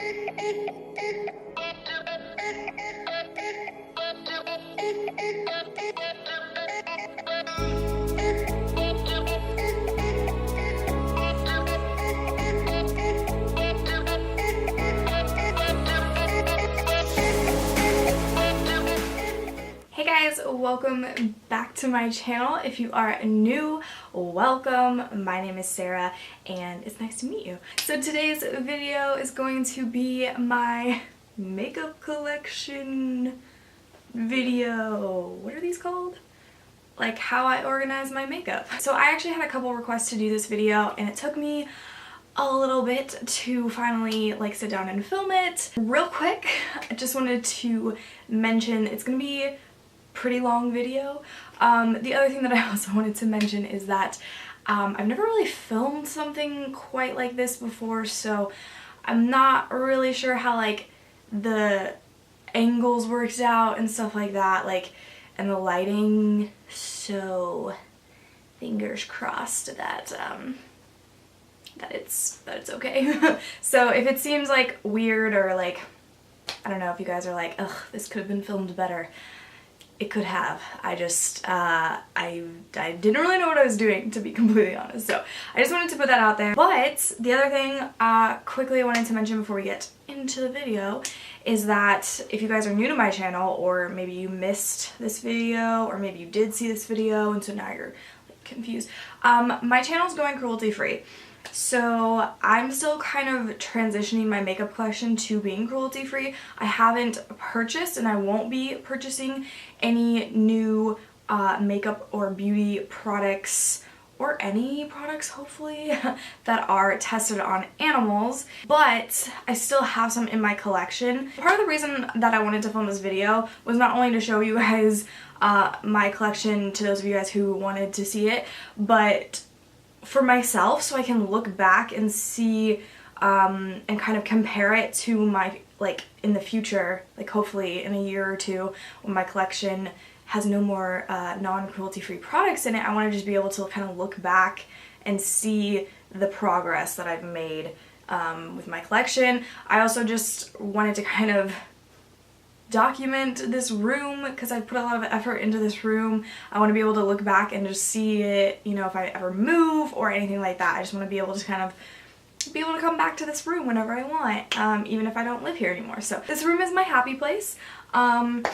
Hey guys, welcome back to my channel. If you are new, welcome. My name is Sarah and it's nice to meet you. So today's video is going to be my makeup collection video. What are these called? Like how I organize my makeup. So I actually had a couple requests to do this video and it took me a little bit to finally like sit down and film it. Real quick, I just wanted to mention it's gonna be pretty long video. The other thing that I also wanted to mention is that I've never really filmed something quite like this before, so I'm not really sure how like the angles worked out and stuff like that, like, and the lighting, so fingers crossed that that it's okay. So if it seems like weird or like, I don't know, if you guys are like, ugh, this could have been filmed better, it could have. I just, I didn't really know what I was doing, to be completely honest. So I just wanted to put that out there. But the other thing quickly I wanted to mention before we get into the video is that if you guys are new to my channel, or maybe you missed this video, or maybe you did see this video and so now you're like confused, my channel is going cruelty free. So I'm still kind of transitioning my makeup collection to being cruelty free. I haven't purchased and I won't be purchasing any new makeup or beauty products, or any products hopefully, that are tested on animals, but I still have some in my collection. Part of the reason that I wanted to film this video was not only to show you guys my collection, to those of you guys who wanted to see it, but for myself, so I can look back and see and kind of compare it to my, like, in the future, like hopefully in a year or two when my collection has no more non-cruelty free products in it. I want to just be able to kind of look back and see the progress that I've made with my collection. I also just wanted to kind of document this room because I put a lot of effort into this room. I want to be able to look back and just see it, you know, if I ever move or anything like that. I just want to be able to kind of be able to come back to this room whenever I want, even if I don't live here anymore. So this room is my happy place, and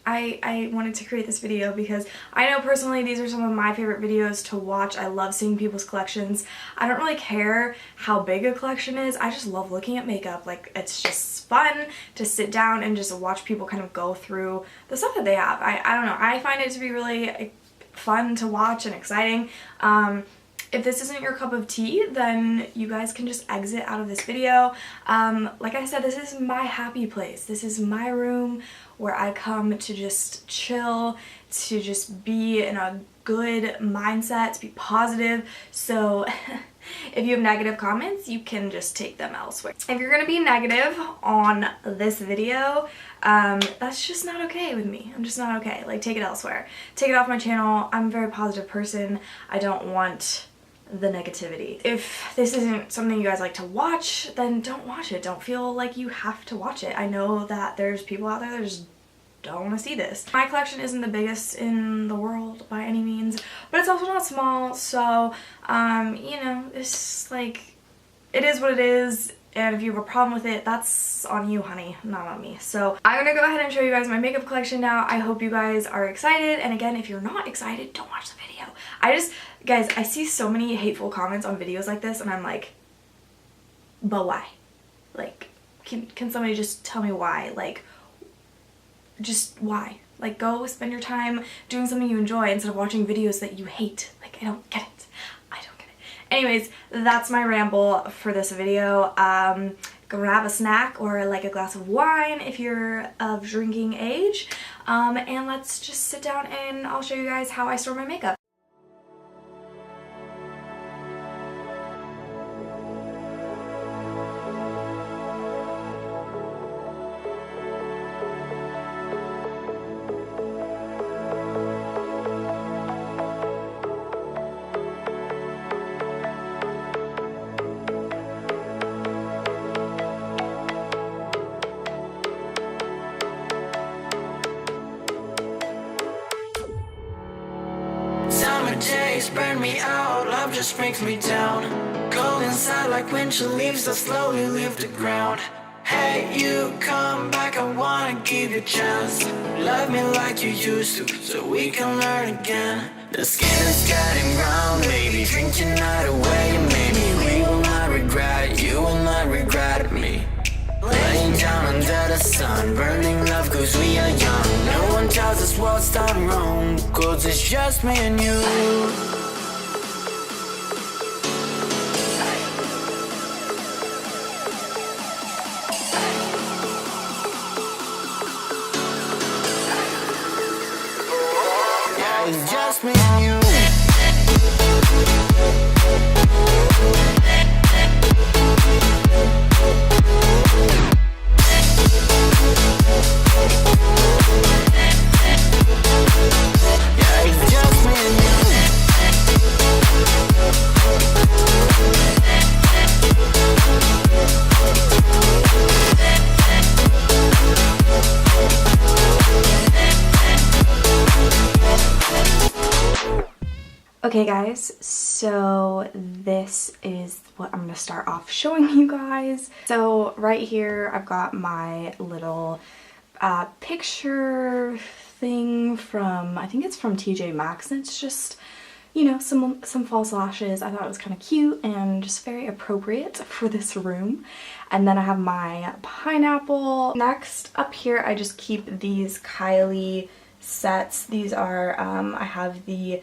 I wanted to create this video because I know personally these are some of my favorite videos to watch. I love seeing people's collections. I don't really care how big a collection is. I just love looking at makeup. Like, it's just fun to sit down and just watch people kind of go through the stuff that they have. I don't know. I find it to be really fun to watch and exciting. If this isn't your cup of tea, then you guys can just exit out of this video. Like I said, this is my happy place. This is my room where I come to just chill, to just be in a good mindset, to be positive. So if you have negative comments, you can just take them elsewhere. If you're gonna be negative on this video, that's just not okay with me. I'm just not okay. Like, take it elsewhere. Take it off my channel. I'm a very positive person. I don't want the negativity. If this isn't something you guys like to watch, then don't watch it. Don't feel like you have to watch it. I know that there's people out there that just don't want to see this. My collection isn't the biggest in the world by any means, but it's also not small, so you know, it's like, it is what it is. And if you have a problem with it, that's on you, honey, not on me. So I'm gonna go ahead and show you guys my makeup collection now. I hope you guys are excited. And again, if you're not excited, don't watch the video. Guys, I see so many hateful comments on videos like this and I'm like, but why? Like, can somebody just tell me why? Like, just why? Like, go spend your time doing something you enjoy instead of watching videos that you hate. Like, I don't get it. I don't get it. Anyways, that's my ramble for this video. Grab a snack or like a glass of wine if you're of drinking age, and let's just sit down and I'll show you guys how I store my makeup. me out, love just brings me down. Go inside like winter leaves that slowly leave the ground. Hey, you come back, I wanna give you a chance. Love me like you used to, so we can learn again. The skin is getting brown, baby, drink your night away. Maybe we will not regret it, you will not regret me. Laying down under the sun, burning love cause we are young. No one tells us what's done wrong, cause it's just me and you. It's just me and you. Yeah, it's just me and you. Okay guys, so this is what I'm going to start off showing you guys. So right here I've got my little picture thing from, I think it's from TJ Maxx, and it's just, you know, some false lashes. I thought it was kind of cute and just very appropriate for this room. And then I have my pineapple. Next up here I just keep these Kylie sets. These are, I have the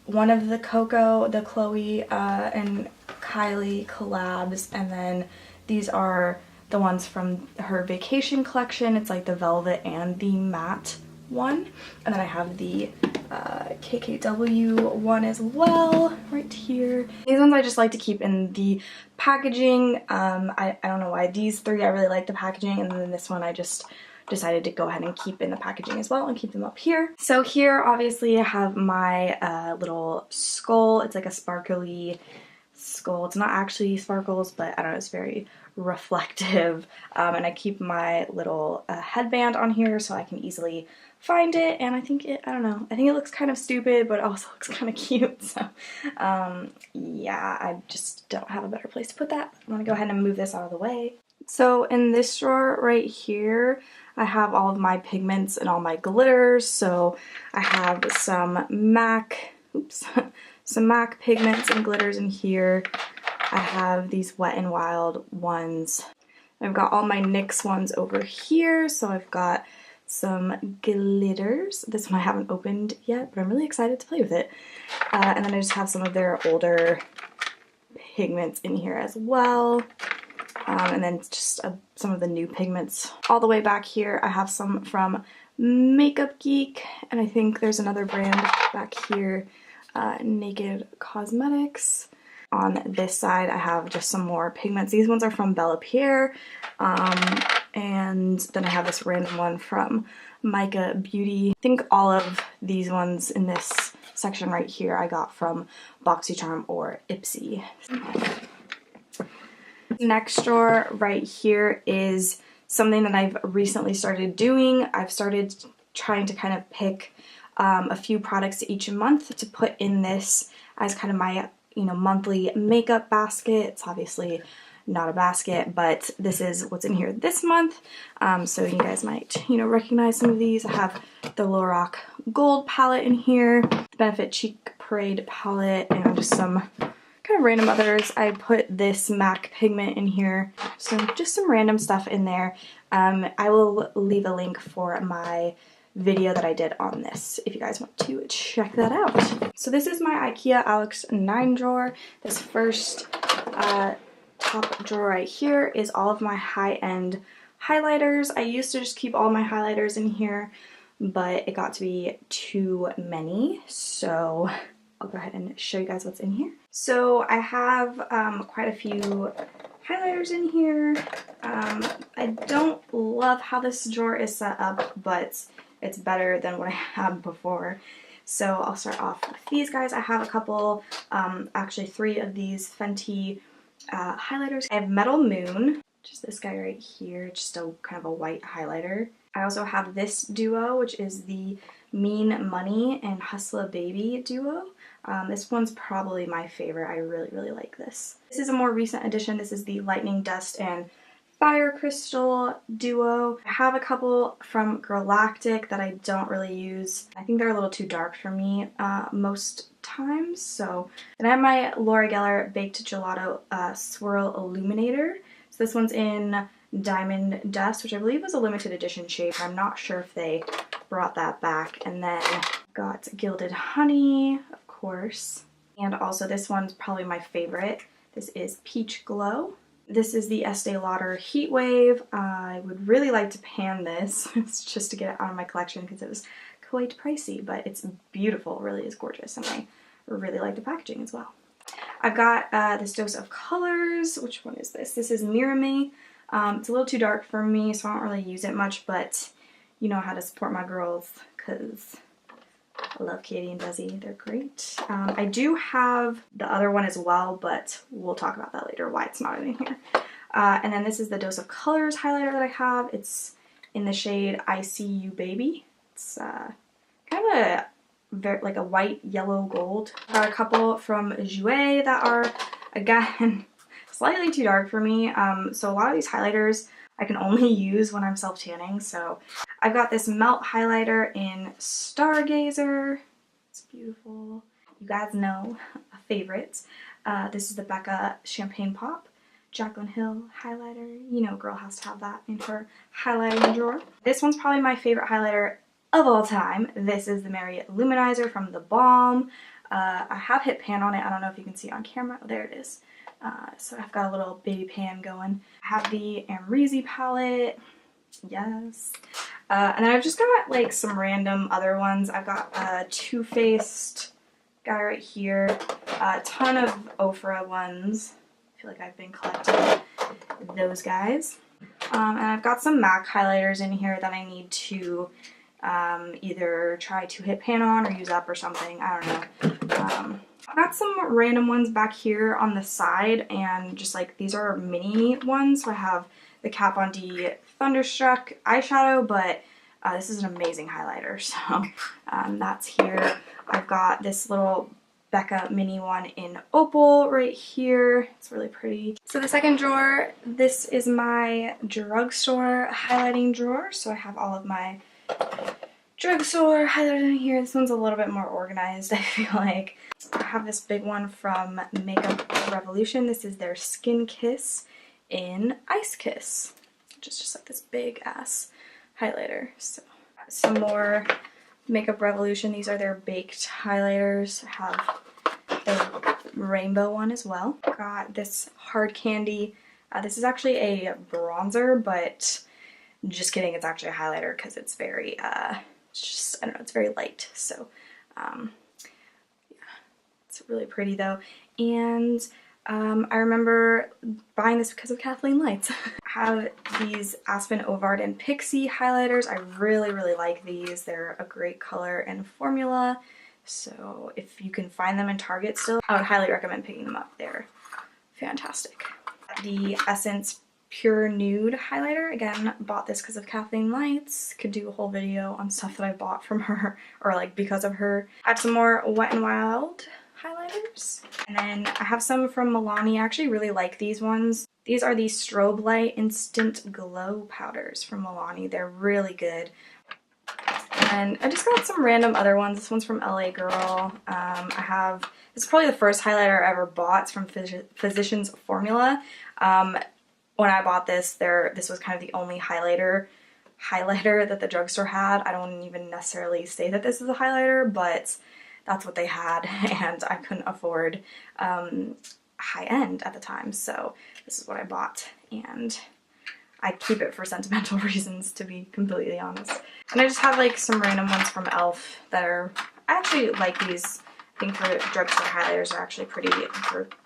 one of the Coco, the Chloe and Kylie collabs, and then these are the ones from her vacation collection. It's like the velvet and the matte one. And then I have the KKW one as well right here. These ones I just like to keep in the packaging. I don't know why. These three I really like the packaging, and then this one I just decided to go ahead and keep in the packaging as well and keep them up here. So here obviously I have my little skull. It's like a sparkly skull. It's not actually sparkles, but I don't know, it's very reflective. And I keep my little headband on here so I can easily find it, and I think it, I don't know, I think it looks kind of stupid, but it also looks kind of cute. So yeah, I just don't have a better place to put that. I'm gonna go ahead and move this out of the way. So in this drawer right here, I have all of my pigments and all my glitters. So I have some MAC, some MAC pigments and glitters in here. I have these Wet n Wild ones. I've got all my NYX ones over here. So I've got some glitters. This one I haven't opened yet, but I'm really excited to play with it. And then I just have some of their older pigments in here as well. And then just some of the new pigments. All the way back here I have some from Makeup Geek, and I think there's another brand back here, Naked Cosmetics. On this side I have just some more pigments. These ones are from Bella Pierre, and then I have this random one from Micah Beauty. I think all of these ones in this section right here I got from BoxyCharm or Ipsy. Next drawer right here is something that I've recently started doing. I've started trying to kind of pick a few products each month to put in this as kind of my, you know, monthly makeup basket. It's obviously not a basket, but this is what's in here this month. So you guys might, you know, recognize some of these. I have the Lorac Gold palette in here, the Benefit Cheek Parade palette, and just some kind of random others. I put this MAC pigment in here, so just some random stuff in there. I will leave a link for my video that I did on this if you guys want to check that out. So this is my IKEA Alex 9 drawer. This first top drawer right here is all of my high-end highlighters. I used to just keep all my highlighters in here, but it got to be too many, so I'll go ahead and show you guys what's in here. So I have quite a few highlighters in here. I don't love how this drawer is set up, but it's better than what I had before. So I'll start off with these guys. I have a couple, actually 3 of these Fenty highlighters. I have Metal Moon, just this guy right here, just a kind of a white highlighter. I also have this duo, which is the Mean Money and Hustla Baby duo. This one's probably my favorite. I really, really like this. This is a more recent addition. This is the Lightning Dust and Fire Crystal Duo. I have a couple from Galactic that I don't really use. I think they're a little too dark for me most times. So then I have my Laura Geller Baked Gelato Swirl Illuminator. So this one's in Diamond Dust, which I believe was a limited edition shade. I'm not sure if they brought that back. And then got Gilded Honey, of course. And also this one's probably my favorite. This is Peach Glow. This is the Estee Lauder Heat Wave. I would really like to pan this. It's just to get it out of my collection because it was quite pricey, but it's beautiful. It really is gorgeous, and I really like the packaging as well. I've got this Dose of Colors. Which one is this? This is Mirror Me. It's a little too dark for me, so I don't really use it much, but you know how to support my girls because I love Katie and Desi. They're great. I do have the other one as well, but we'll talk about that later, why it's not in here. And then this is the Dose of Colors highlighter that I have. It's in the shade I See You Baby. It's kind of like a white, yellow, gold. I got a couple from Jouer that are, again, slightly too dark for me. So a lot of these highlighters I can only use when I'm self-tanning. So I've got this Melt highlighter in Stargazer. It's beautiful. You guys know, a favorite. This is the Becca Champagne Pop Jaclyn Hill highlighter. You know, girl has to have that in her highlighting drawer. This one's probably my favorite highlighter of all time. This is the Marriott Luminizer from The Balm. I have hit pan on it. I don't know if you can see it on camera. Oh, there it is. So I've got a little baby pan going. I have the Amrezy palette. Yes. And then I've just got like some random other ones. I've got a Too Faced guy right here. A ton of Ofra ones. I feel like I've been collecting those guys. And I've got some MAC highlighters in here that I need to either try to hit pan on or use up or something. I don't know. I've got some random ones back here on the side, and just like these are mini ones. So I have the Kat Von D Thunderstruck eyeshadow, but this is an amazing highlighter, so that's here. I've got this little Becca mini one in Opal right here. It's really pretty. So the second drawer, this is my drugstore highlighting drawer. So I have all of my drugstore highlighters in here. This one's a little bit more organized, I feel like. I have this big one from Makeup Revolution. This is their Skin Kiss in Ice Kiss, which is just like this big ass highlighter. So some more Makeup Revolution. These are their baked highlighters. I have the rainbow one as well. Got this Hard Candy. This is actually a bronzer, but just kidding, it's actually a highlighter because it's very, it's just, I don't know, it's very light. So, yeah, it's really pretty though. And I remember buying this because of Kathleen Lights. I have these Aspen, Ovard, and Pixie highlighters. I really, really like these. They're a great color and formula. So if you can find them in Target still, I would highly recommend picking them up. They're fantastic. The Essence Pure Nude highlighter. Again, bought this because of Kathleen Lights. Could do a whole video on stuff that I bought from her, or like because of her. I have some more Wet n Wild highlighters. And then I have some from Milani. I actually really like these ones. These are the Strobe Light Instant Glow powders from Milani. They're really good. And I just got some random other ones. This one's from LA Girl. This is probably the first highlighter I ever bought. It's from Physicians Formula. When I bought this, this was kind of the only highlighter that the drugstore had. I don't even necessarily say that this is a highlighter, but that's what they had, and I couldn't afford high-end at the time, so this is what I bought, and I keep it for sentimental reasons, to be completely honest. And I just have like some random ones from e.l.f. that are, I actually like these. I think for drugstore highlighters are actually pretty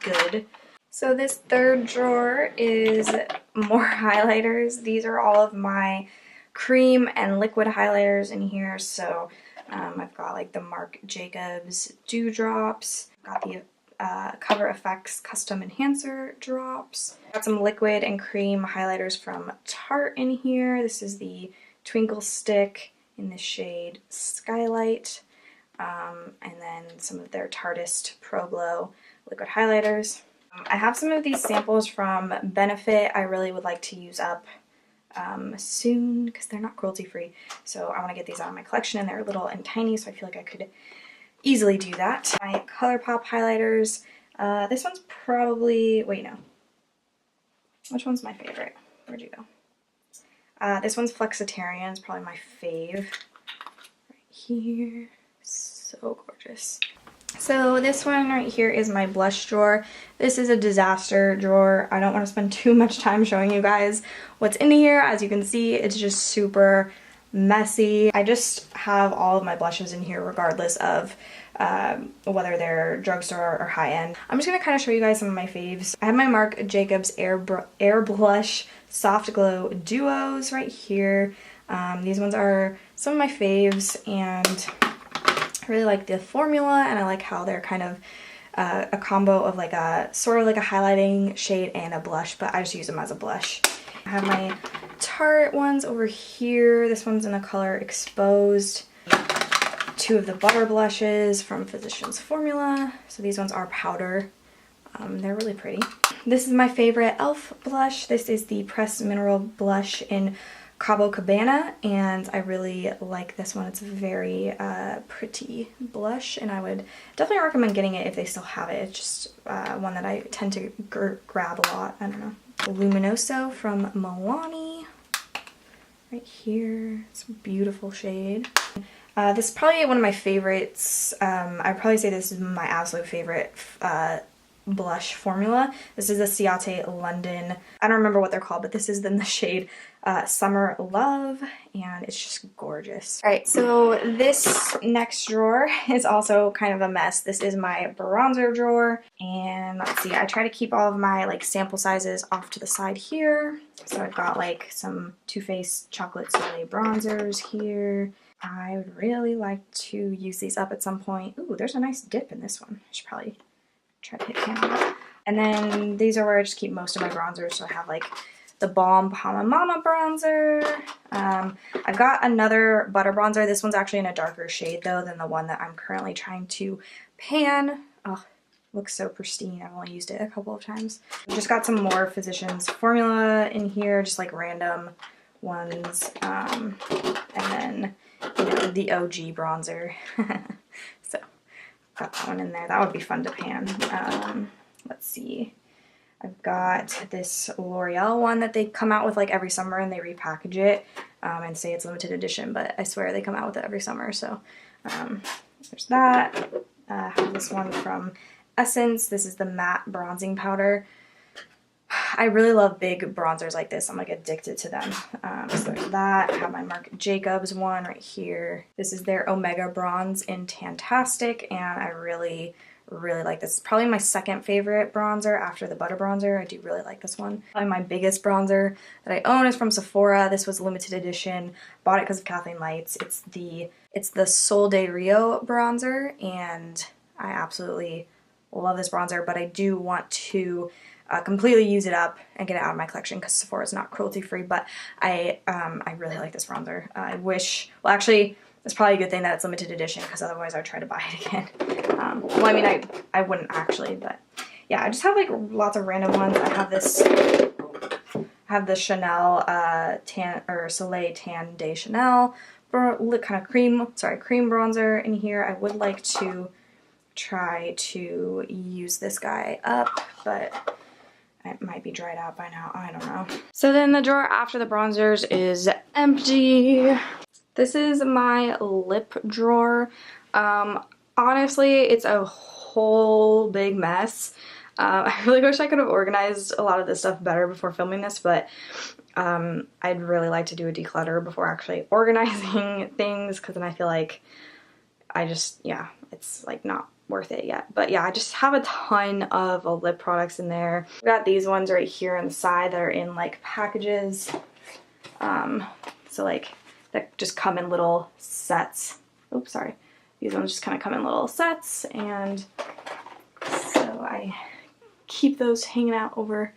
good. So this third drawer is more highlighters. These are all of my cream and liquid highlighters in here. So I've got like the Marc Jacobs Dewdrops. Got the Cover FX Custom Enhancer drops. Got some liquid and cream highlighters from Tarte in here. This is the Twinkle Stick in the shade Skylight. and then some of their Tartist Pro Glow liquid highlighters. I have some of these samples from Benefit I really would like to use up soon because they're not cruelty free. So I want to get these out of my collection, and they're little and tiny, so I feel like I could easily do that. My ColourPop highlighters. This one's probably, wait, no. Which one's my favorite? Where'd you go? This one's Flexitarian. It's probably my fave. Right here. So gorgeous. So this one right here is my blush drawer. This is a disaster drawer. I don't want to spend too much time showing you guys what's in here. As you can see, it's just super messy. I just have all of my blushes in here regardless of whether they're drugstore or high-end. I'm just going to kind of show you guys some of my faves. I have my Marc Jacobs Air Blush Soft Glow Duos right here. These ones are some of my faves, and I really like the formula, and I like how they're kind of a combo of like a sort of like a highlighting shade and a blush, but I just use them as a blush. I have my Tarte ones over here. This one's in the color Exposed. Two of the butter blushes from Physicians Formula. So these ones are powder. They're really pretty. This is my favorite e.l.f. blush. This is the Pressed Mineral Blush in Cabo Cabana, and I really like this one. It's a very pretty blush, and I would definitely recommend getting it if they still have it. It's just one that I tend to grab a lot. I don't know. Luminoso from Milani. Right here. It's a beautiful shade. This is probably one of my favorites. I'd probably say this is my absolute favorite blush formula. This is the Ciate London. I don't remember what they're called, but this is in the shade Summer Love, and it's just gorgeous. Alright, so this next drawer is also kind of a mess. This is my bronzer drawer, and let's see, I try to keep all of my like sample sizes off to the side here. So I've got like some Too Faced Chocolate Soleil bronzers here. I would really like to use these up at some point. Ooh, there's a nice dip in this one. I should probably try to hit pan on that. And then these are where I just keep most of my bronzers. So I have like the Balm Palma Mama bronzer. I've got another butter bronzer. This one's actually in a darker shade though than the one that I'm currently trying to pan. Oh, looks so pristine. I've only used it a couple of times. Just got some more Physicians Formula in here, just like random ones. And then, you know, the OG bronzer. So got that one in there. That would be fun to pan. Let's see. I've got this L'Oreal one that they come out with like every summer, and they repackage it and say it's limited edition, but I swear they come out with it every summer. So there's that. I have this one from Essence. This is the matte bronzing powder. I really love big bronzers like this. I'm like addicted to them. So there's that. I have my Marc Jacobs one right here. This is their Omega Bronze in Tantastic, and I really like this. It's probably my second favorite bronzer after the butter bronzer. I do really like this one. Probably my biggest bronzer that I own is from Sephora. This was limited edition. Bought it because of Kathleen Lights. It's the Sol de Rio bronzer, and I absolutely love this bronzer, but I do want to completely use it up and get it out of my collection because Sephora is not cruelty free, but I really like this bronzer. I wish, well actually, it's probably a good thing that it's limited edition because otherwise I'd try to buy it again. Well, I mean, I wouldn't actually, but yeah, I just have like lots of random ones. I have this, I have the Chanel Soleil Tan de Chanel kind of cream bronzer in here. I would like to try to use this guy up, but it might be dried out by now. I don't know. So then the drawer after the bronzers is empty. This is my lip drawer. Honestly, it's a whole big mess. I really wish I could have organized a lot of this stuff better before filming this, but I'd really like to do a declutter before actually organizing things, because then I feel like yeah, it's like not worth it yet. But yeah, I just have a ton of lip products in there. I've got these ones right here on the side that are in like packages. So like that just come in little sets. Oops, sorry. These ones just kind of come in little sets, and so I keep those hanging out over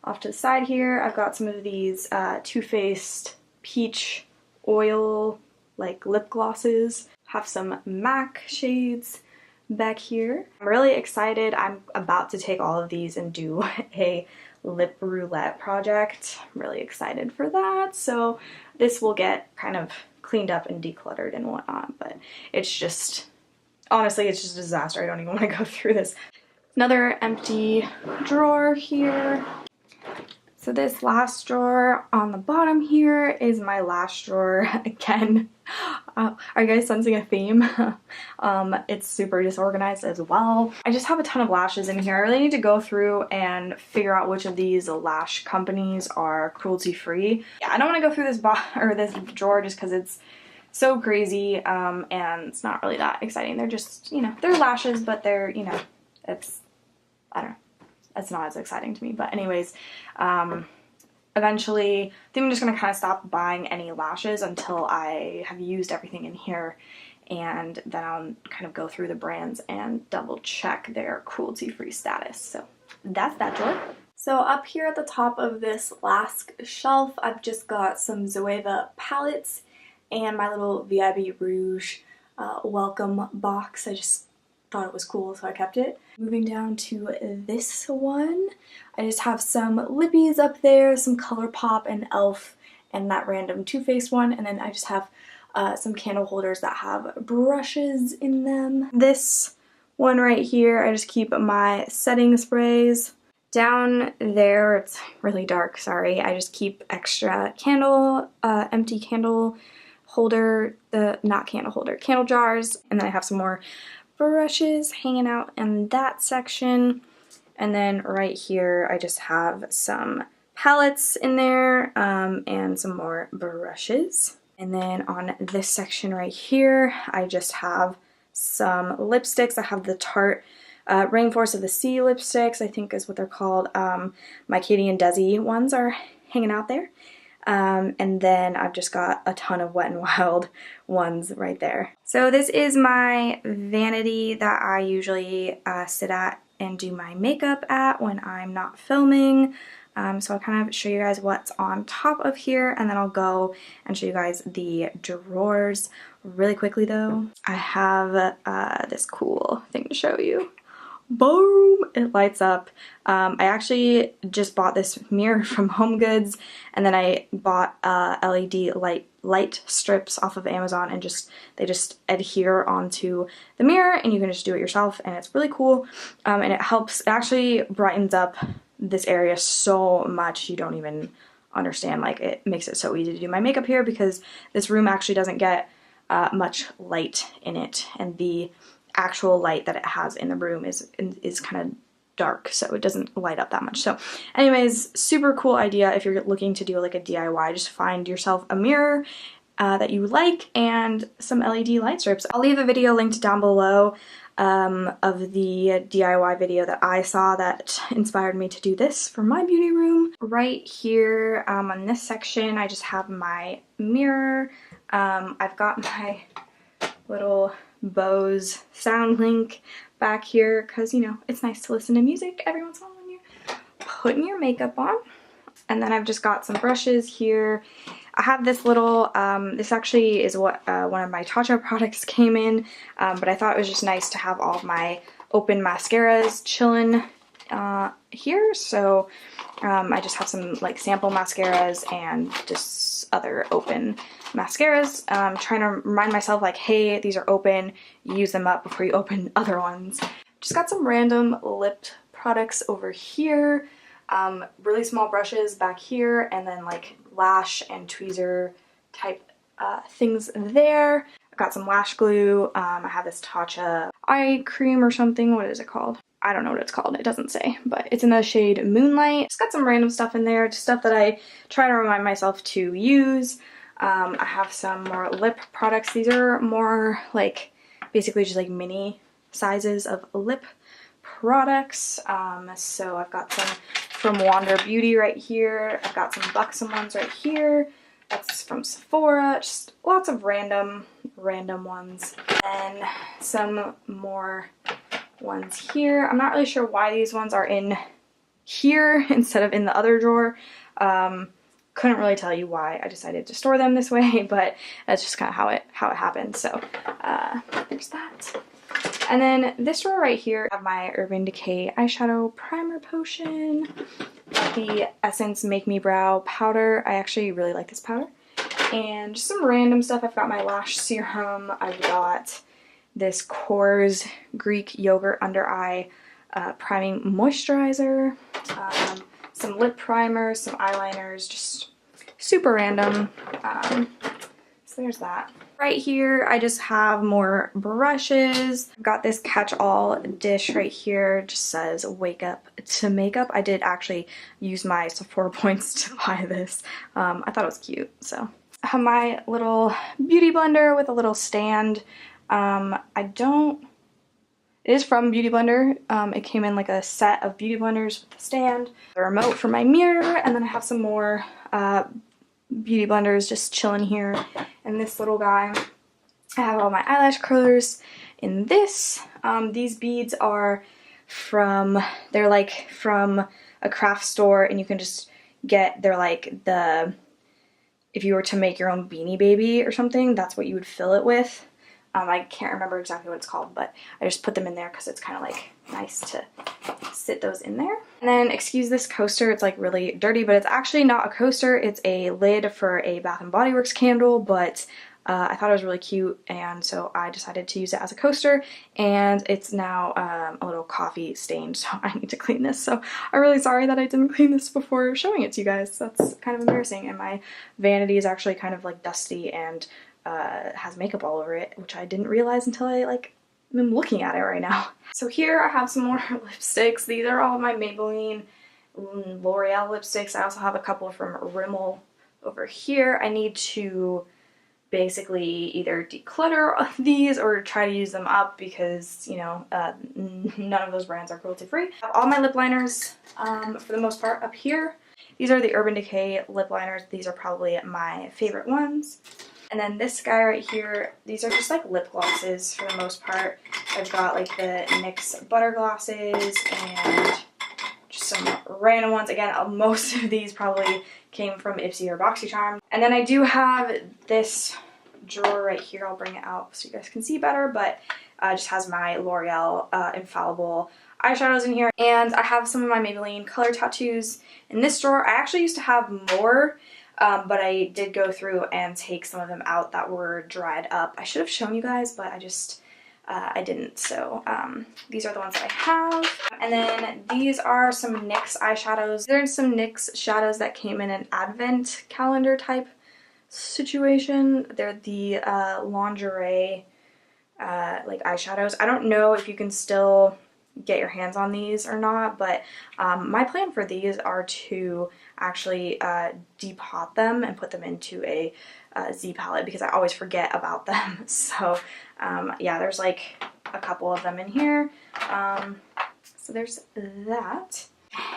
off to the side here. I've got some of these Too Faced Peach Oil like lip glosses. Have some MAC shades back here. I'm really excited. I'm about to take all of these and do a lip roulette project. I'm really excited for that. So this will get kind of cleaned up and decluttered and whatnot, but it's just, honestly, it's just a disaster. I don't even want to go through this. Another empty drawer here. So this last drawer on the bottom here is my lash drawer again. Are you guys sensing a theme? It's super disorganized as well. I just have a ton of lashes in here. I really need to go through and figure out which of these lash companies are cruelty-free. Yeah, I don't want to go through this drawer just because it's so crazy, and it's not really that exciting. They're just, you know, they're lashes, but they're, you know, it's, I don't know. It's not as exciting to me, but anyways, eventually I think I'm just gonna kind of stop buying any lashes until I have used everything in here, and then I'll kind of go through the brands and double check their cruelty-free status. So that's that drawer. So up here at the top of this last shelf, I've just got some Zoeva palettes and my little VIB Rouge welcome box. I just thought it was cool, so I kept it. Moving down to this one, I just have some lippies up there, some ColourPop and e.l.f. and that random Too Faced one, and then I just have some candle holders that have brushes in them. This one right here, I just keep my setting sprays. Down there, it's really dark, sorry, I just keep extra candle, empty candle holder, candle jars, and then I have some more brushes hanging out in that section. And then right here I just have some palettes in there, and some more brushes. And then on this section right here I just have some lipsticks. I have the Tarte Rainforest of the Sea lipsticks, I think is what they're called. My Katie and Desi ones are hanging out there. And then I've just got a ton of Wet n Wild ones right there. So this is my vanity that I usually sit at and do my makeup at when I'm not filming. So I'll kind of show you guys what's on top of here, and then I'll go and show you guys the drawers really quickly though. I have this cool thing to show you. Boom! It lights up. I actually just bought this mirror from HomeGoods, and then I bought LED light strips off of Amazon, and they just adhere onto the mirror, and you can just do it yourself, and it's really cool. And it actually brightens up this area so much you don't even understand. Like, it makes it so easy to do my makeup here because this room actually doesn't get much light in it, and the actual light that it has in the room is kind of dark, so it doesn't light up that much. So anyways, super cool idea if you're looking to do like a DIY. Just find yourself a mirror that you like and some LED light strips. I'll leave a video linked down below of the DIY video that I saw that inspired me to do this for my beauty room. Right here on this section I just have my mirror. I've got my little Bose sound link back here because, you know, it's nice to listen to music every once in a while when you're putting your makeup on. And then I've just got some brushes here. I have this little, this actually is what one of my Tatcha products came in, but I thought it was just nice to have all of my open mascaras chilling here. So I just have some like sample mascaras and just other open mascaras. Trying to remind myself like, hey, these are open, use them up before you open other ones. Just got some random lip products over here, really small brushes back here, and then like lash and tweezer type things there. I've got some lash glue. I have this Tatcha eye cream or something. What is it called? I don't know what it's called, it doesn't say, but it's in the shade Moonlight. Just got some random stuff in there, just stuff that I try to remind myself to use. I have some more lip products. These are more like basically just like mini sizes of lip products. So I've got some from Wander Beauty right here. I've got some Buxom ones right here. That's from Sephora. Just lots of random ones. And some more ones here. I'm not really sure why these ones are in here instead of in the other drawer. couldn't really tell you why I decided to store them this way, but that's just kind of how it happened. So there's that. And then this drawer right here, I have my Urban Decay eyeshadow primer potion, the Essence Make Me Brow powder. I actually really like this powder. And just some random stuff. I've got my lash serum. I've got this Kors Greek Yogurt Under Eye priming moisturizer, some lip primers, some eyeliners, just super random. So there's that. Right here, I just have more brushes. I've got this catch-all dish right here. It just says wake up to makeup. I did actually use my Sephora points to buy this. I thought it was cute, so. I have my little beauty blender with a little stand. It is from Beauty Blender. It came in like a set of beauty blenders with a stand, the remote for my mirror, and then I have some more beauty blenders just chilling here. And this little guy, I have all my eyelash curlers in this. These beads are they're like from a craft store, and you can just they're like if you were to make your own Beanie Baby or something, that's what you would fill it with. I can't remember exactly what it's called, but I just put them in there because it's kind of like nice to sit those in there. And then, excuse this coaster, it's like really dirty, but it's actually not a coaster. It's a lid for a Bath & Body Works candle, but I thought it was really cute, and so I decided to use it as a coaster, and it's now a little coffee stained, so I need to clean this. So I'm really sorry that I didn't clean this before showing it to you guys. That's kind of embarrassing, and my vanity is actually kind of like dusty and has makeup all over it, which I didn't realize until I am looking at it right now. So here I have some more lipsticks. These are all my Maybelline L'Oreal lipsticks. I also have a couple from Rimmel over here. I need to basically either declutter these or try to use them up because, you know, none of those brands are cruelty free. I have all my lip liners for the most part up here. These are the Urban Decay lip liners. These are probably my favorite ones. And then this guy right here, these are just like lip glosses for the most part. I've got like the NYX butter glosses and just some random ones. Again, most of these probably came from Ipsy or BoxyCharm. And then I do have this drawer right here. I'll bring it out so you guys can see better, but just has my L'Oreal Infallible eyeshadows in here. And I have some of my Maybelline color tattoos in this drawer. I actually used to have more, but I did go through and take some of them out that were dried up. I should have shown you guys, but I didn't. So these are the ones that I have. And then these are some NYX eyeshadows. There's some NYX shadows that came in an advent calendar type situation. They're the lingerie like eyeshadows. I don't know if you can still get your hands on these or not, but my plan for these are to actually depot them and put them into a Z palette because I always forget about them. So yeah, there's like a couple of them in here. So there's that.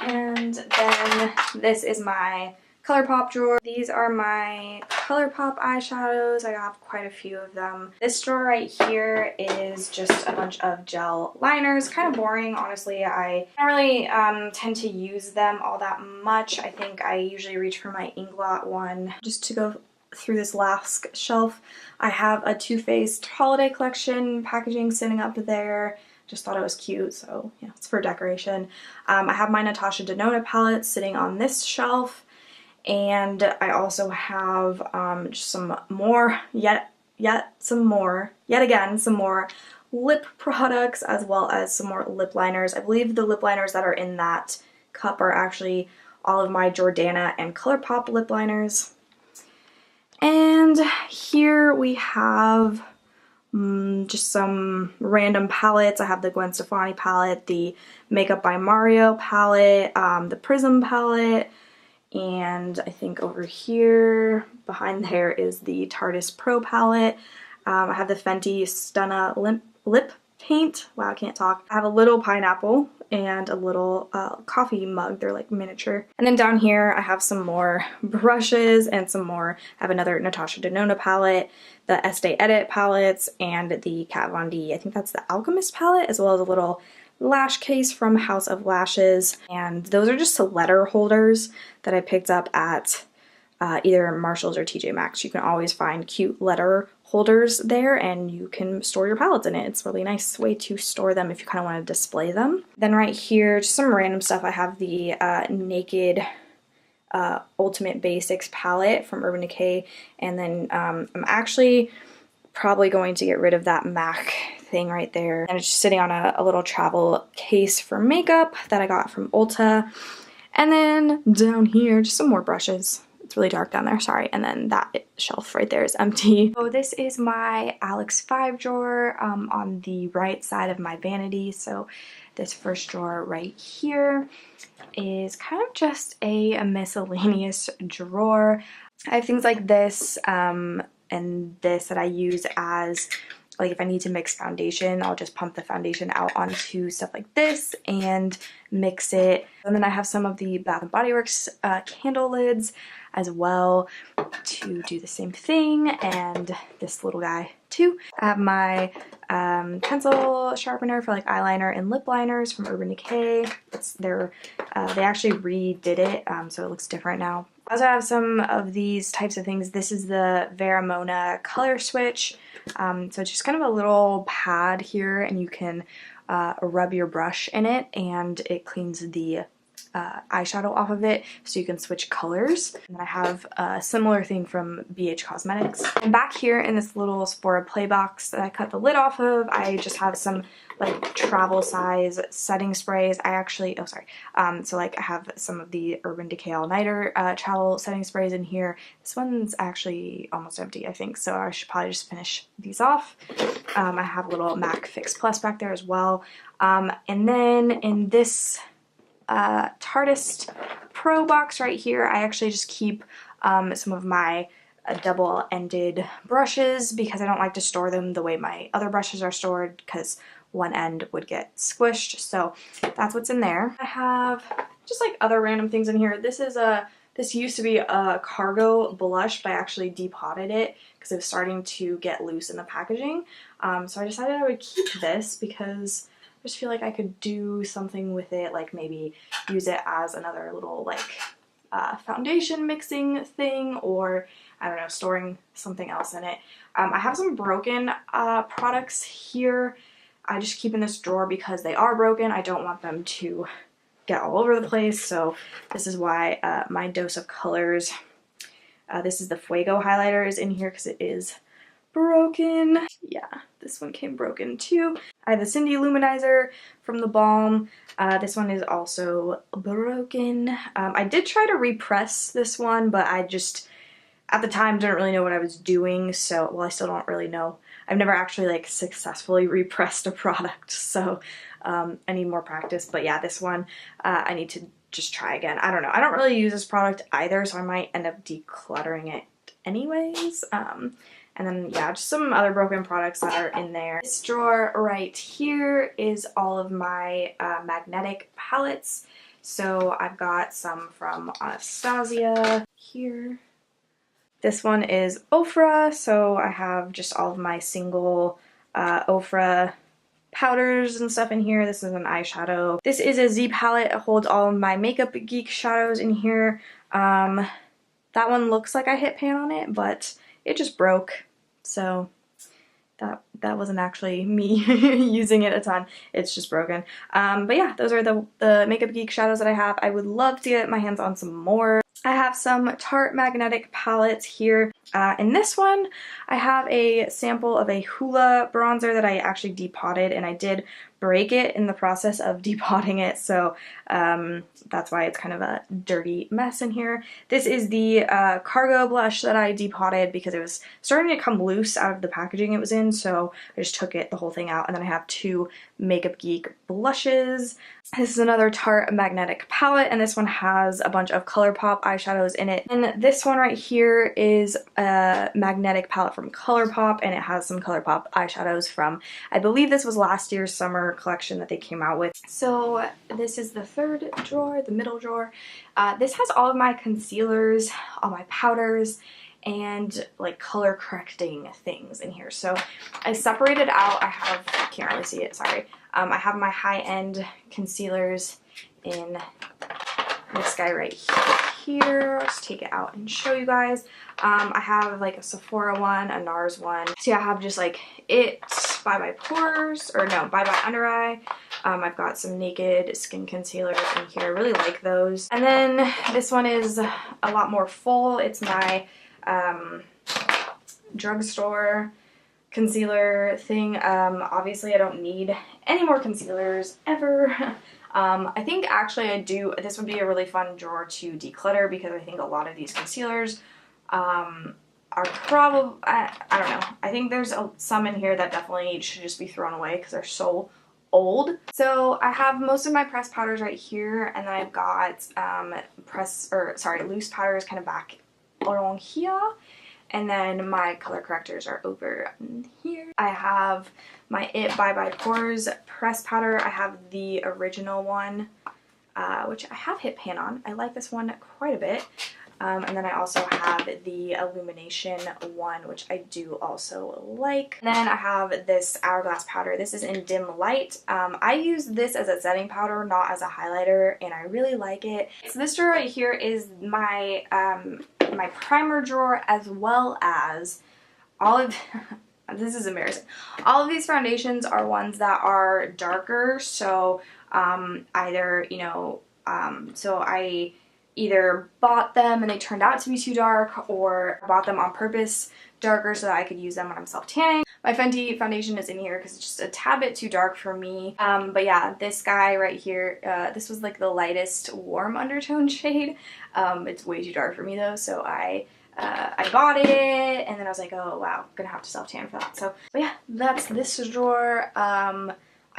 And then this is my ColourPop drawer. These are my ColourPop eyeshadows. I have quite a few of them. This drawer right here is just a bunch of gel liners. Kind of boring, honestly. I don't really tend to use them all that much. I think I usually reach for my Inglot one. Just to go through this last shelf, I have a Too Faced holiday collection packaging sitting up there. Just thought it was cute, so yeah, it's for decoration. I have my Natasha Denona palette sitting on this shelf. And I also have just some more, yet again, some more lip products as well as some more lip liners. I believe the lip liners that are in that cup are actually all of my Jordana and ColourPop lip liners. And here we have just some random palettes. I have the Gwen Stefani palette, the Makeup by Mario palette, the Prism palette, and I think over here behind there is the Tarteist Pro palette. I have the Fenty Stunna lip paint. Wow, I can't talk. I have a little pineapple and a little coffee mug. They're like miniature. And then down here I have some more brushes and some more. I have another Natasha Denona palette, the Estee Edit palettes, and the Kat Von D, I think that's the Alchemist palette, as well as a little lash case from House of Lashes. And those are just letter holders that I picked up at either Marshalls or TJ Maxx. You can always find cute letter holders there, and you can store your palettes in it. It's a really nice way to store them if you kind of want to display them. Then right here, just some random stuff. I have the Naked Ultimate Basics palette from Urban Decay, and then I'm actually probably going to get rid of that MAC thing right there. And it's just sitting on a little travel case for makeup that I got from Ulta. And then down here, just some more brushes. It's really dark down there, sorry. And then that shelf right there is empty. So this is my Alex 5 drawer on the right side of my vanity. So this first drawer right here is kind of just a miscellaneous drawer. I have things like this and this that I use as, like, if I need to mix foundation, I'll just pump the foundation out onto stuff like this and mix it. And then I have some of the Bath & Body Works candle lids as well to do the same thing, and this little guy too. I have my pencil sharpener for like eyeliner and lip liners from Urban Decay. They actually redid it, so it looks different now. I also have some of these types of things. This is the Veramona color switch. So it's just kind of a little pad here, and you can rub your brush in it, and it cleans the eyeshadow off of it, so you can switch colors. And I have a similar thing from BH Cosmetics. And back here in this little Sephora play box that I cut the lid off of, I just have some like travel size setting sprays. I actually, so like I have some of the Urban Decay All Nighter travel setting sprays in here. This one's actually almost empty, I think, so I should probably just finish these off. I have a little MAC Fix Plus back there as well. And then in this Tartist Pro box right here, I actually just keep some of my double-ended brushes because I don't like to store them the way my other brushes are stored, because one end would get squished. So that's what's in there. I have just like other random things in here. This used to be a cargo blush, but I actually depotted it because it was starting to get loose in the packaging. So I decided I would keep this because I just feel like I could do something with it, like maybe use it as another little like foundation mixing thing, or I don't know, storing something else in it. I have some broken products here. I just keep in this drawer because they are broken. I don't want them to get all over the place, so this is why my Dose of Colors, this is the Fuego highlighter, is in here because it is broken. Yeah, this one came broken too. I have the Cindy Luminizer from the Balm. This one is also broken. I did try to repress this one, but I just, at the time, didn't really know what I was doing, so, well, I still don't really know. I've never actually, like, successfully repressed a product, so I need more practice. But yeah, this one, I need to just try again. I don't know. I don't really use this product either, so I might end up decluttering it anyways. And then, yeah, just some other broken products that are in there. This drawer right here is all of my magnetic palettes. So I've got some from Anastasia here. This one is Ofra, so I have just all of my single Ofra powders and stuff in here. This is an eyeshadow. This is a Z palette. It holds all of my Makeup Geek shadows in here. That one looks like I hit pan on it, but it just broke. So that wasn't actually me using it a ton. It's just broken. But yeah, those are the Makeup Geek shadows that I have. I would love to get my hands on some more. I have some Tarte magnetic palettes here. In this one, I have a sample of a Hoola bronzer that I actually depotted, and I did break it in the process of depotting it, so that's why it's kind of a dirty mess in here. This is the Cargo blush that I depotted because it was starting to come loose out of the packaging it was in, so I just took the whole thing out. And then I have two Makeup Geek blushes. This is another Tarte magnetic palette, and this one has a bunch of ColourPop eyeshadows in it. And this one right here is a magnetic palette from ColourPop, and it has some ColourPop eyeshadows from, I believe this was last year's summer collection that they came out with. So this is the third drawer, the middle drawer. This has all of my concealers, all my powders, and like color correcting things in here. So I separated out, I can't really see it, sorry. I have my high-end concealers in this guy right here. I'll just take it out and show you guys. I have like a Sephora one, a NARS one. So yeah, I have just like it, Bye Bye Pores, or no, Bye Bye Under Eye. I've got some Naked Skin concealers in here. I really like those. And then this one is a lot more full. It's my drugstore concealer thing. Obviously I don't need any more concealers ever. I think actually this would be a really fun drawer to declutter, because I think a lot of these concealers are probably, I don't know. I think there's some in here that definitely should just be thrown away because they're so old. So I have most of my pressed powders right here, and then I've got loose powders kind of back along here. And then my color correctors are over here. I have my It Bye Bye Pores pressed powder. I have the original one, which I have hit pan on. I like this one quite a bit. And then I also have the Illumination one, which I do also like. And then I have this Hourglass powder. This is in Dim Light. I use this as a setting powder, not as a highlighter, and I really like it. So this drawer right here is my my primer drawer, as well as all of this is embarrassing. All of these foundations are ones that are darker, so either, you know, so I either bought them and they turned out to be too dark, or bought them on purpose darker so that I could use them when I'm self-tanning. My Fenty foundation is in here because it's just a tad bit too dark for me. But yeah, this guy right here, this was like the lightest warm undertone shade. It's way too dark for me though, so I bought it, and then I was like, oh wow, I'm gonna have to self-tan for that. So, but yeah, that's this drawer. I'm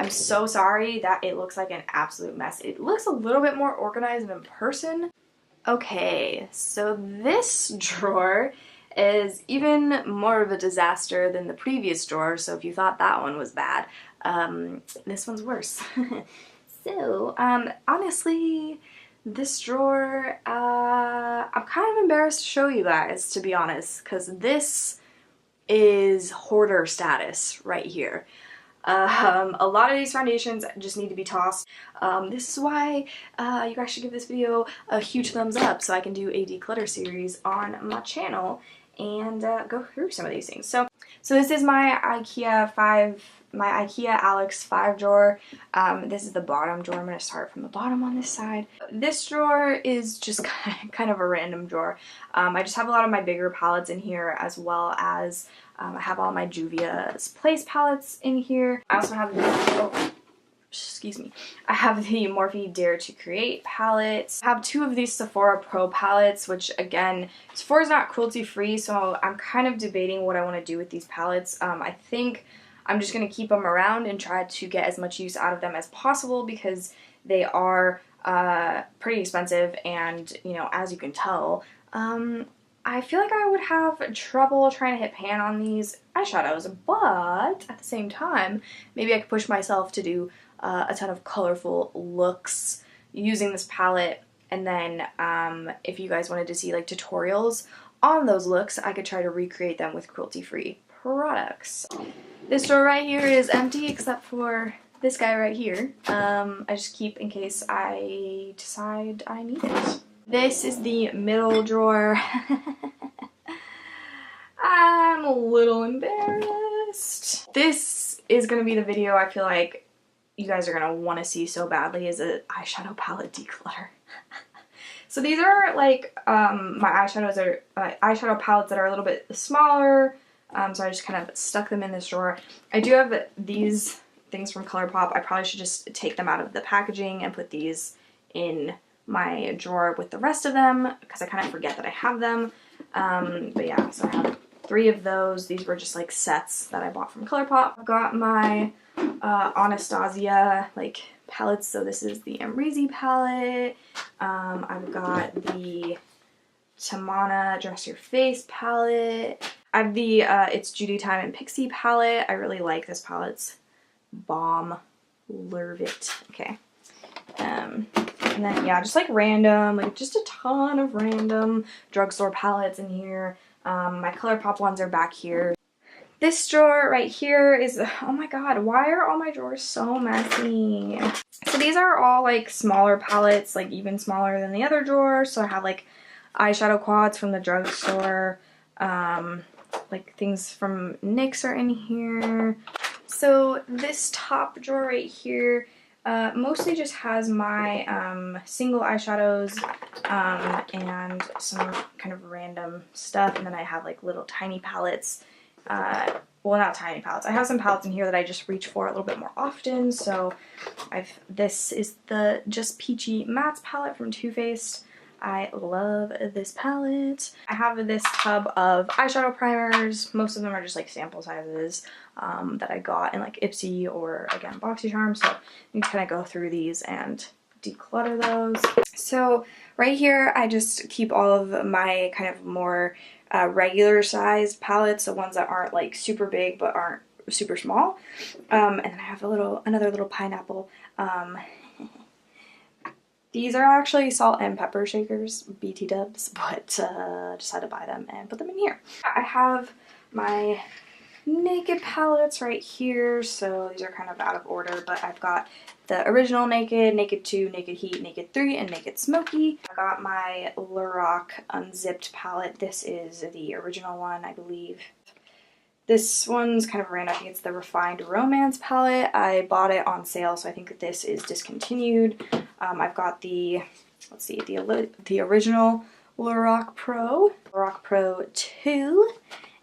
so sorry that it looks like an absolute mess. It looks a little bit more organized in person. Okay, so this drawer is even more of a disaster than the previous drawer, so if you thought that one was bad, this one's worse. So, honestly, this drawer, I'm kind of embarrassed to show you guys, to be honest, because this is hoarder status right here. A lot of these foundations just need to be tossed. This is why you guys should give this video a huge thumbs up so I can do a declutter series on my channel and go through some of these things. So this is my IKEA Alex 5 drawer. This is the bottom drawer. I'm going to start from the bottom on this side. This drawer is just kind of a random drawer. I just have a lot of my bigger palettes in here, as well as I have all my Juvia's Place palettes in here. I also have I have the Morphe Dare to Create palettes. I have two of these Sephora Pro palettes, which again, Sephora's not cruelty free, so I'm kind of debating what I want to do with these palettes. I think I'm just going to keep them around and try to get as much use out of them as possible, because they are pretty expensive, and you know, as you can tell, I feel like I would have trouble trying to hit pan on these eyeshadows, but at the same time, maybe I could push myself to do a ton of colorful looks using this palette, and then if you guys wanted to see like tutorials on those looks, I could try to recreate them with cruelty-free products. This drawer right here is empty except for this guy right here. I just keep in case I decide I need it. This is the middle drawer. I'm a little embarrassed. This is going to be the video I feel like you guys are going to want to see so badly, is an eyeshadow palette declutter. So these are like my eyeshadow palettes that are a little bit smaller, so I just kind of stuck them in this drawer. I do have these things from ColourPop. I probably should just take them out of the packaging and put these in my drawer with the rest of them, because I kind of forget that I have them. But yeah, so I have 3 of those. These were just like sets that I bought from ColourPop. I've got my Anastasia like palettes. So this is the Amrezy palette. I've got the Tamana Dress Your Face palette. I have the It's Judy Time and Pixie palette. I really like this palette. It's bomb. Love it. Okay. And then yeah, just like random, like just a ton of random drugstore palettes in here. My ColourPop ones are back here. This drawer right here is, oh my god, why are all my drawers so messy? So these are all like smaller palettes, like even smaller than the other drawer. So I have like eyeshadow quads from the drugstore, like things from NYX are in here. So this top drawer right here mostly just has my single eyeshadows and some kind of random stuff, and then I have like little tiny palettes. Well, not tiny palettes. I have some palettes in here that I just reach for a little bit more often. So this is the Just Peachy Mattes palette from Too Faced. I love this palette. I have this tub of eyeshadow primers. Most of them are just like sample sizes that I got in like Ipsy or again BoxyCharm. So you can kind of go through these and declutter those. So right here I just keep all of my kind of more regular sized palettes, the ones that aren't like super big but aren't super small. And then I have another little pineapple. These are actually salt and pepper shakers, BT dubs, but just had to buy them and put them in here. I have my Naked palettes right here, so these are kind of out of order, but I've got the original Naked, Naked 2, Naked Heat, Naked 3, and Naked Smoky. I got my Lorac Unzipped palette. This is the original one, I believe. This one's kind of random. I think it's the Refined Romance palette. I bought it on sale, so I think this is discontinued. I've got the, let's see, the original Lorac Pro, Lorac Pro 2,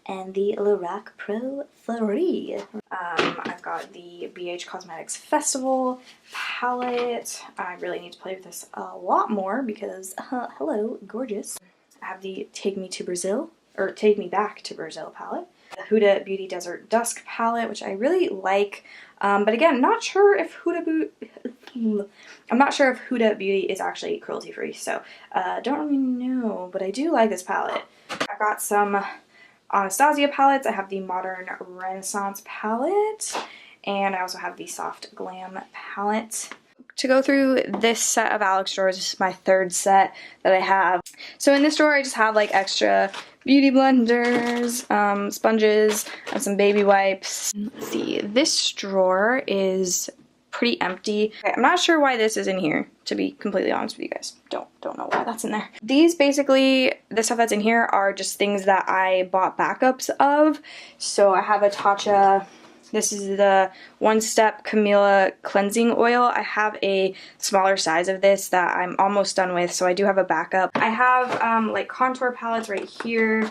and the Lorac Pro 3. I've got the BH Cosmetics Festival palette. I really need to play with this a lot more because, hello, gorgeous. I have the Take Me to Brazil, or Take Me Back to Brazil palette. The Huda Beauty Desert Dusk palette, which I really like, but again, not sure if Huda Beauty is actually cruelty free, so don't really know, but I do like this palette. I've got some Anastasia palettes. I have the Modern Renaissance palette, and I also have the Soft Glam palette. To go through this set of Alex drawers, this is my third set that I have. So in this drawer I just have like extra beauty blenders, sponges, and some baby wipes. Let's see, this drawer is pretty empty. Okay, I'm not sure why this is in here, to be completely honest with you guys. Don't know why that's in there. These basically, the stuff that's in here are just things that I bought backups of. So I have a Tatcha. This is the One Step Camilla Cleansing Oil. I have a smaller size of this that I'm almost done with, so I do have a backup. I have like contour palettes right here,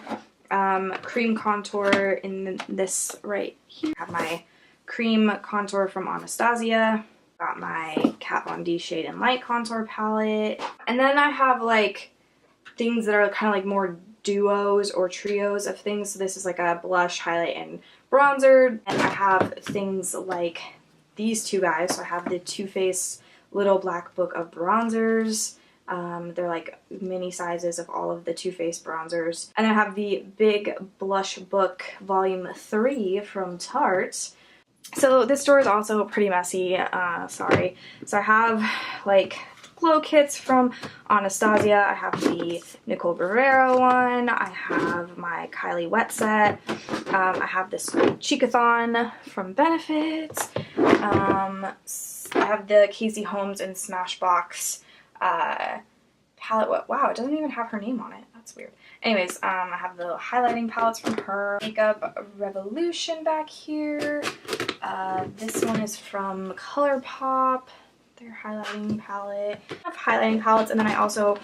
cream contour in this right here. I have my cream contour from Anastasia. Got my Kat Von D Shade and Light contour palette. And then I have like things that are kind of like more duos or trios of things. So this is like a blush, highlight, and bronzer. And I have things like these two guys. So I have the Too Faced Little Black Book of Bronzers. They're like mini sizes of all of the Too Faced bronzers. And I have the Big Blush Book Volume 3 from Tarte. So this drawer is also pretty messy, sorry. So I have like glow kits from Anastasia. I have the Nicole Guerrero one. I have my Kylie Wet set. I have this Cheekathon from Benefit. I have the Casey Holmes and Smashbox palette. Wow, it doesn't even have her name on it. That's weird. Anyways, I have the highlighting palettes from her. Makeup Revolution back here. This one is from ColourPop, their highlighting palette. I have highlighting palettes, and then I also,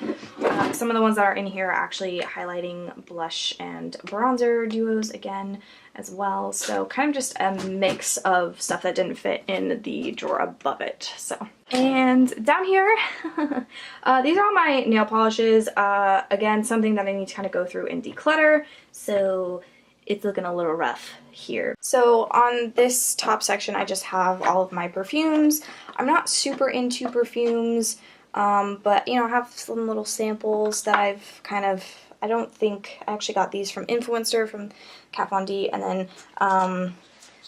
some of the ones that are in here are actually highlighting blush and bronzer duos again as well. So kind of just a mix of stuff that didn't fit in the drawer above it. So, and down here, these are all my nail polishes. Again, something that I need to kind of go through and declutter. So it's looking a little rough here. So on this top section, I just have all of my perfumes. I'm not super into perfumes, but you know, I have some little samples that I've kind of, I don't think, I actually got these from Influencer, from Kat Von D, and then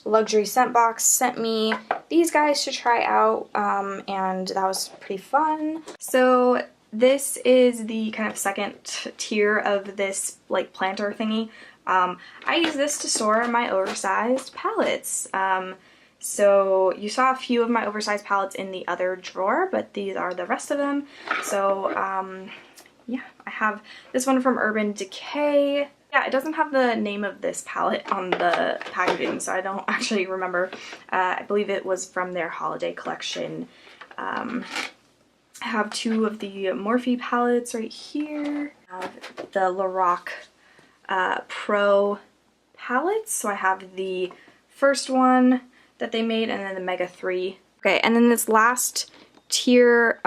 Luxury Scent Box sent me these guys to try out, and that was pretty fun. So this is the kind of second tier of this like planter thingy. I use this to store my oversized palettes. So you saw a few of my oversized palettes in the other drawer, but these are the rest of them. So yeah, I have this one from Urban Decay. Yeah, it doesn't have the name of this palette on the packaging, so I don't actually remember. I believe it was from their holiday collection. I have two of the Morphe palettes right here. I have the Lorac Pro palettes. So I have the first one that they made and then the Mega 3. Okay, and then this last tier,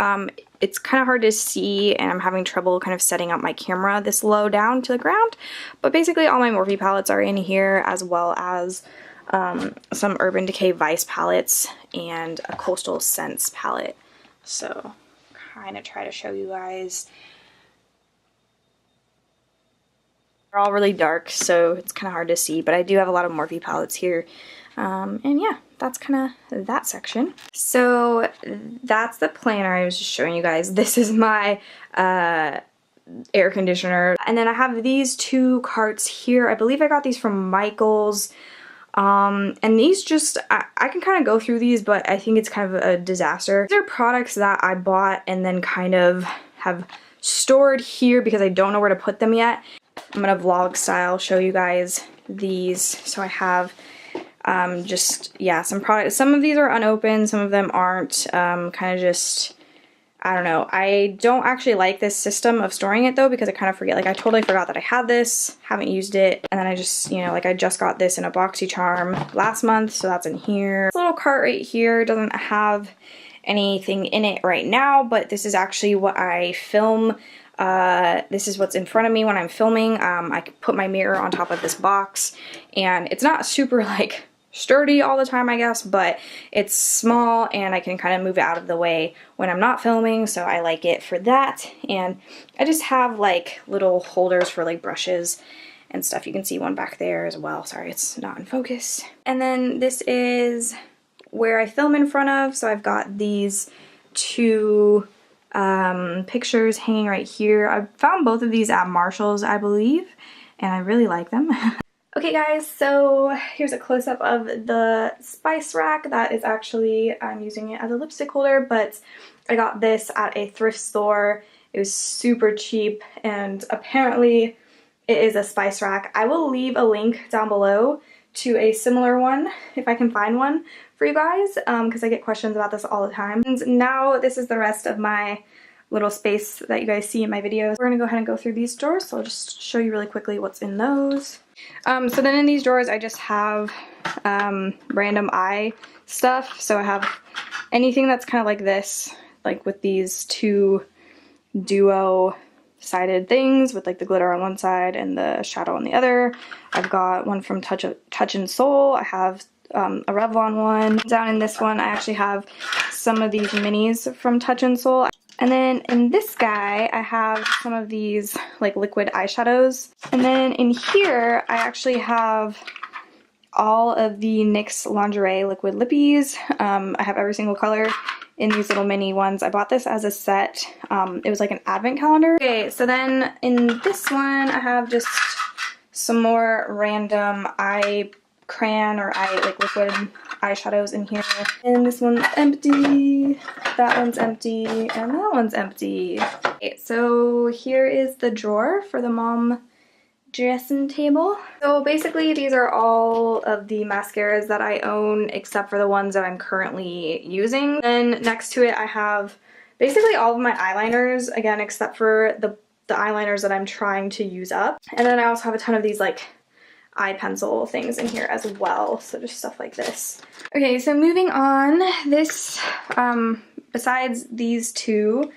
it's kind of hard to see and I'm having trouble kind of setting up my camera this low down to the ground. But basically all my Morphe palettes are in here, as well as some Urban Decay Vice palettes and a Coastal Scents palette. So kind of try to show you guys. They're all really dark, so it's kind of hard to see, but I do have a lot of Morphe palettes here. And yeah, that's kind of that section. So that's the planner I was just showing you guys. This is my air conditioner. And then I have these two carts here. I believe I got these from Michael's. And these just, I can kind of go through these, but I think it's kind of a disaster. These are products that I bought and then kind of have stored here because I don't know where to put them yet. I'm gonna vlog style show you guys these. So I have just, yeah, some products. Some of these are unopened, some of them aren't. Kind of just, I don't know. I don't actually like this system of storing it though, because I kind of forget. Like, I totally forgot that I had this, haven't used it, and then I just, you know, like I just got this in a BoxyCharm last month, so that's in here. This little cart right here doesn't have anything in it right now, but this is actually what I film. This is what's in front of me when I'm filming. I put my mirror on top of this box, and it's not super like sturdy all the time, I guess, but it's small and I can kind of move it out of the way when I'm not filming, so I like it for that. And I just have like little holders for like brushes and stuff. You can see one back there as well. Sorry, it's not in focus. And then this is where I film in front of, so I've got these two pictures hanging right here. I found both of these at Marshall's, I believe, and I really like them. Okay guys, so here's a close-up of the spice rack. That is actually, I'm using it as a lipstick holder, but I got this at a thrift store. It was super cheap, and apparently it is a spice rack. I will leave a link down below to a similar one, if I can find one for you guys, because I get questions about this all the time. And now this is the rest of my little space that you guys see in my videos. We're gonna go ahead and go through these drawers, so I'll just show you really quickly what's in those. So then in these drawers I just have random eye stuff. So I have anything that's kind of like this, like with these two duo sided things with like the glitter on one side and the shadow on the other. I've got one from Touch and Soul. I have a Revlon one. Down in this one I actually have some of these minis from Touch and Soul. And then in this guy, I have some of these like liquid eyeshadows. And then in here, I actually have all of the NYX Lingerie liquid lippies. I have every single color in these little mini ones. I bought this as a set. It was like an advent calendar. Okay, so then in this one, I have just some more random eye crayon or eye like liquid eyeshadows in here. And this one's empty, that one's empty, and that one's empty. Okay, so here is the drawer for the mom dressing table. So basically these are all of the mascaras that I own except for the ones that I'm currently using. Then next to it I have basically all of my eyeliners, again except for the eyeliners that I'm trying to use up. And then I also have a ton of these like eye pencil things in here as well, so just stuff like this. Okay, so moving on, this besides these two,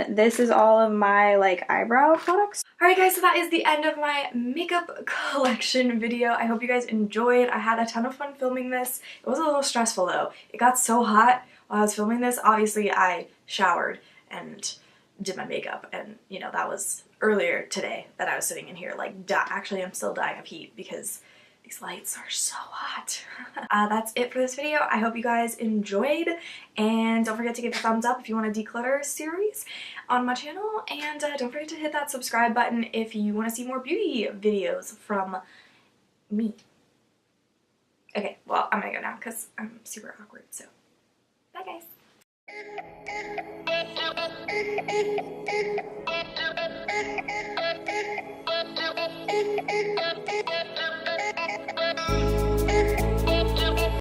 this is all of my like eyebrow products. Alright guys, so that is the end of my makeup collection video. I hope you guys enjoyed. I had a ton of fun filming this. It was a little stressful though. It got so hot while I was filming this. Obviously I showered and did my makeup, and you know, that was earlier today that I was sitting in here like actually I'm still dying of heat because these lights are so hot. That's it for this video. I hope you guys enjoyed, and don't forget to give a thumbs up if you want a declutter series on my channel, and don't forget to hit that subscribe button if you want to see more beauty videos from me. Okay, well, I'm gonna go now because I'm super awkward, so bye guys.